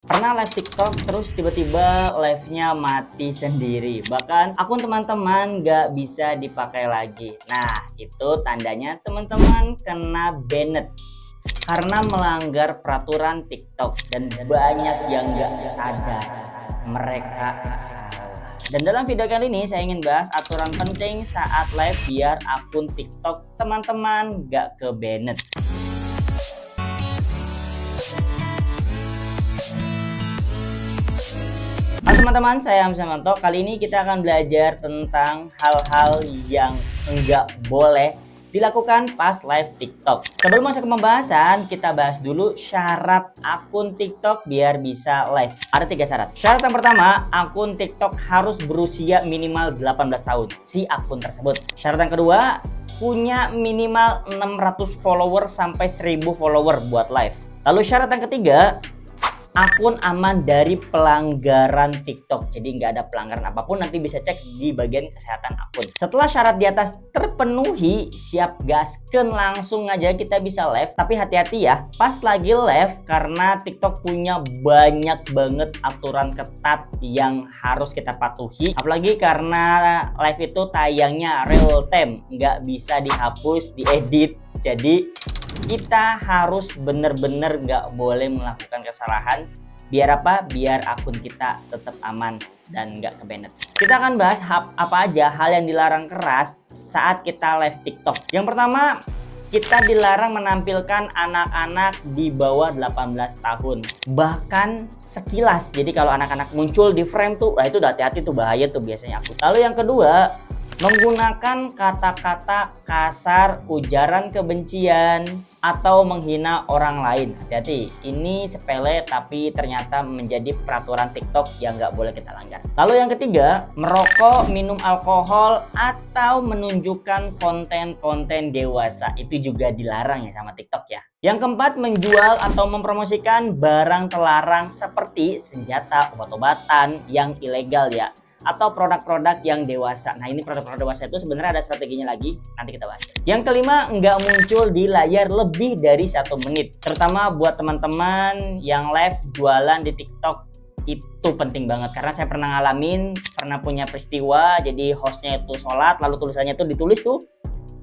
Pernah live TikTok terus tiba-tiba live-nya mati sendiri. Bahkan akun teman-teman nggak bisa dipakai lagi. Nah, itu tandanya teman-teman kena banned karena melanggar peraturan TikTok dan banyak yang nggak sadar mereka salah. Dan dalam video kali ini saya ingin bahas aturan penting saat live biar akun TikTok teman-teman nggak ke banned. Halo teman-teman, saya Hamzah Manto. Kali ini kita akan belajar tentang hal-hal yang enggak boleh dilakukan pas live TikTok. Sebelum masuk ke pembahasan, kita bahas dulu syarat akun TikTok biar bisa live. Ada 3 syarat. Syarat yang pertama, akun TikTok harus berusia minimal 18 tahun si akun tersebut. Syarat yang kedua, punya minimal 600 follower sampai 1000 follower buat live. Lalu syarat yang ketiga, akun aman dari pelanggaran TikTok. Jadi nggak ada pelanggaran apapun, nanti bisa cek di bagian kesehatan akun. Setelah syarat di atas terpenuhi, siap gasken langsung aja kita bisa live. Tapi hati-hati ya, pas lagi live karena TikTok punya banyak banget aturan ketat yang harus kita patuhi. Apalagi karena live itu tayangnya real time, nggak bisa dihapus, diedit. Jadi kita harus bener-bener nggak boleh melakukan kesalahan. Biar apa? Biar akun kita tetap aman dan nggak ke-banned. Kita akan bahas apa aja hal yang dilarang keras saat kita live TikTok. Yang pertama, kita dilarang menampilkan anak-anak di bawah 18 tahun. Bahkan sekilas. Jadi kalau anak-anak muncul di frame tuh, itu udah hati-hati tuh, bahaya tuh biasanya aku. Lalu yang kedua, menggunakan kata-kata kasar, ujaran kebencian, atau menghina orang lain. Hati-hati, ini sepele tapi ternyata menjadi peraturan TikTok yang nggak boleh kita langgar. Lalu yang ketiga, merokok, minum alkohol, atau menunjukkan konten-konten dewasa. Itu juga dilarang ya sama TikTok ya. Yang keempat, menjual atau mempromosikan barang terlarang seperti senjata, obat-obatan yang ilegal ya, atau produk-produk yang dewasa. Nah, ini produk-produk dewasa itu sebenarnya ada strateginya lagi, nanti kita bahas. Yang kelima, nggak muncul di layar lebih dari 1 menit. Terutama buat teman-teman yang live jualan di TikTok, itu penting banget. Karena saya pernah ngalamin, pernah punya peristiwa, jadi hostnya itu sholat, lalu tulisannya itu ditulis tuh,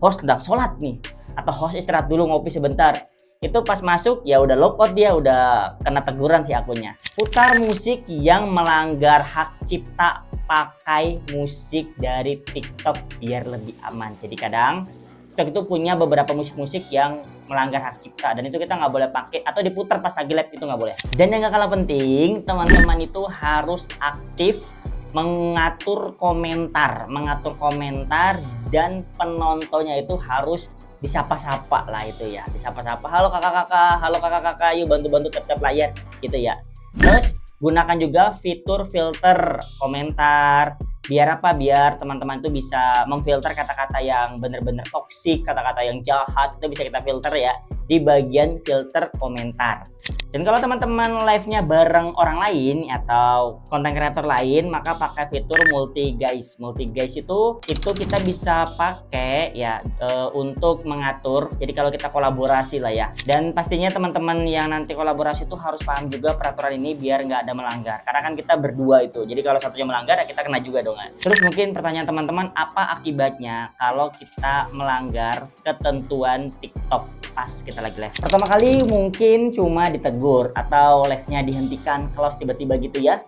host sedang sholat nih, atau host istirahat dulu ngopi sebentar. Itu pas masuk ya udah logout, dia udah kena teguran si akunnya. Putar musik yang melanggar hak cipta, pakai musik dari TikTok biar lebih aman. Jadi kadang TikTok itu punya beberapa musik-musik yang melanggar hak cipta dan itu kita nggak boleh pakai atau diputar pas lagi live, itu nggak boleh. Dan yang gak kalah penting, teman-teman itu harus aktif mengatur komentar dan penontonnya itu harus disapa-sapa lah itu ya, disapa-sapa, halo kakak-kakak, yuk bantu-bantu tap-tap layar gitu ya. Terus gunakan juga fitur filter komentar. Biar apa? Biar teman-teman itu bisa memfilter kata-kata yang bener-bener toksik, kata-kata yang jahat, itu bisa kita filter ya di bagian filter komentar. Dan kalau teman-teman live-nya bareng orang lain atau konten kreator lain, maka pakai fitur multi guys. Multi guys itu kita bisa pakai ya untuk mengatur. Jadi kalau kita kolaborasi lah ya. Dan pastinya teman-teman yang nanti kolaborasi itu harus paham juga peraturan ini biar nggak ada melanggar. Karena kan kita berdua itu. Jadi kalau satunya melanggar ya kita kena juga dong. Terus mungkin pertanyaan teman-teman, apa akibatnya kalau kita melanggar ketentuan TikTok pas kita lagi live? Pertama kali mungkin cuma ditegur atau live-nya dihentikan, close tiba-tiba gitu ya.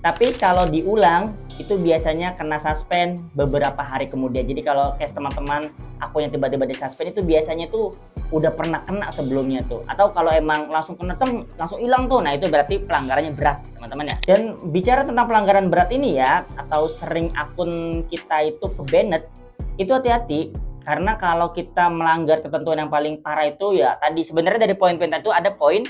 Tapi kalau diulang itu biasanya kena suspend beberapa hari kemudian. Jadi kalau case teman-teman aku yang tiba-tiba di suspend itu biasanya tuh udah pernah kena sebelumnya tuh. Atau kalau emang langsung kena langsung hilang tuh, nah itu berarti pelanggarannya berat teman-teman ya. Dan bicara tentang pelanggaran berat ini ya, atau sering akun kita itu ke-banned, itu hati-hati. Karena kalau kita melanggar ketentuan yang paling parah itu ya tadi, sebenarnya dari poin-poin itu ada poin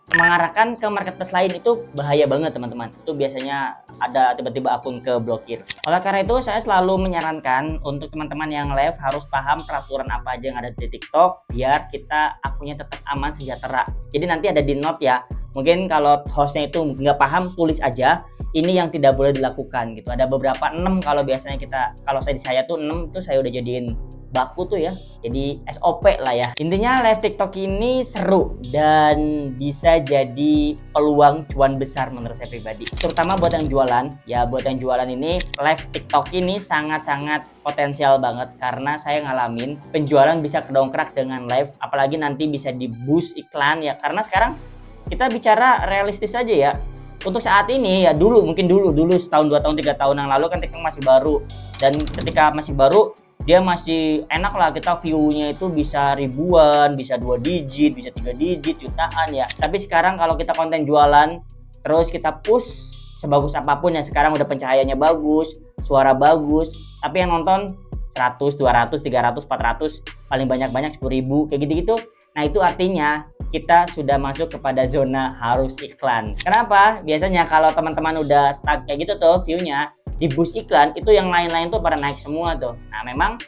mengarahkan ke marketplace lain, itu bahaya banget teman-teman. Itu biasanya ada tiba-tiba akun ke blokir. Oleh karena itu saya selalu menyarankan untuk teman-teman yang live harus paham peraturan apa aja yang ada di TikTok biar kita akunnya tetap aman sejahtera. Jadi nanti ada di note ya. Mungkin kalau hostnya itu nggak paham, tulis aja ini yang tidak boleh dilakukan gitu. Ada beberapa 6 kalau biasanya kalau saya tuh 6 itu saya udah jadiin baku tuh ya, jadi SOP lah ya. Intinya live TikTok ini seru dan bisa jadi peluang cuan besar menurut saya pribadi, terutama buat yang jualan ya. Buat yang jualan ini live TikTok ini sangat-sangat potensial banget, karena saya ngalamin penjualan bisa kedongkrak dengan live, apalagi nanti bisa di boost iklan ya. Karena sekarang kita bicara realistis aja ya, untuk saat ini ya, mungkin dulu setahun, 2 tahun, 3 tahun yang lalu kan TikTok masih baru, dan ketika masih baru dia masih enak lah, kita view-nya itu bisa ribuan, bisa 2 digit, bisa 3 digit, jutaan ya. Tapi sekarang kalau kita konten jualan terus kita push sebagus apapun ya, sekarang udah pencahayaannya bagus, suara bagus, tapi yang nonton 100, 200, 300, 400, paling banyak-banyak 10.000 kayak gitu-gitu. Nah, itu artinya kita sudah masuk kepada zona harus iklan. Kenapa? Biasanya kalau teman-teman udah stuck kayak gitu tuh view-nya, di boost iklan itu yang lain-lain tuh pada naik semua tuh. Nah, memang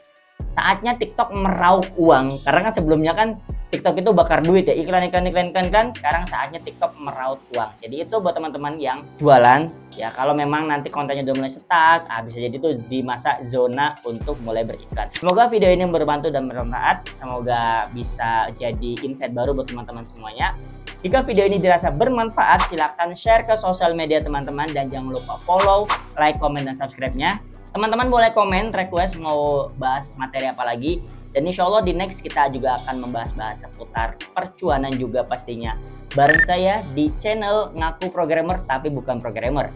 saatnya TikTok meraup uang, karena kan sebelumnya kan TikTok itu bakar duit ya, iklan. Sekarang saatnya TikTok meraup uang. Jadi itu buat teman-teman yang jualan ya, kalau memang nanti kontennya udah mulai stuck, bisa jadi tuh di masa zona untuk mulai beriklan. Semoga video ini berbantu dan bermanfaat, semoga bisa jadi insight baru buat teman-teman semuanya. Jika video ini dirasa bermanfaat, silahkan share ke sosial media teman-teman, dan jangan lupa follow, like, komen, dan subscribe-nya. Teman-teman boleh komen, request mau bahas materi apa lagi, dan insya Allah di next kita juga akan membahas-bahas seputar percuanan juga pastinya. Bareng saya di channel Ngaku Programmer Tapi Bukan Programmer.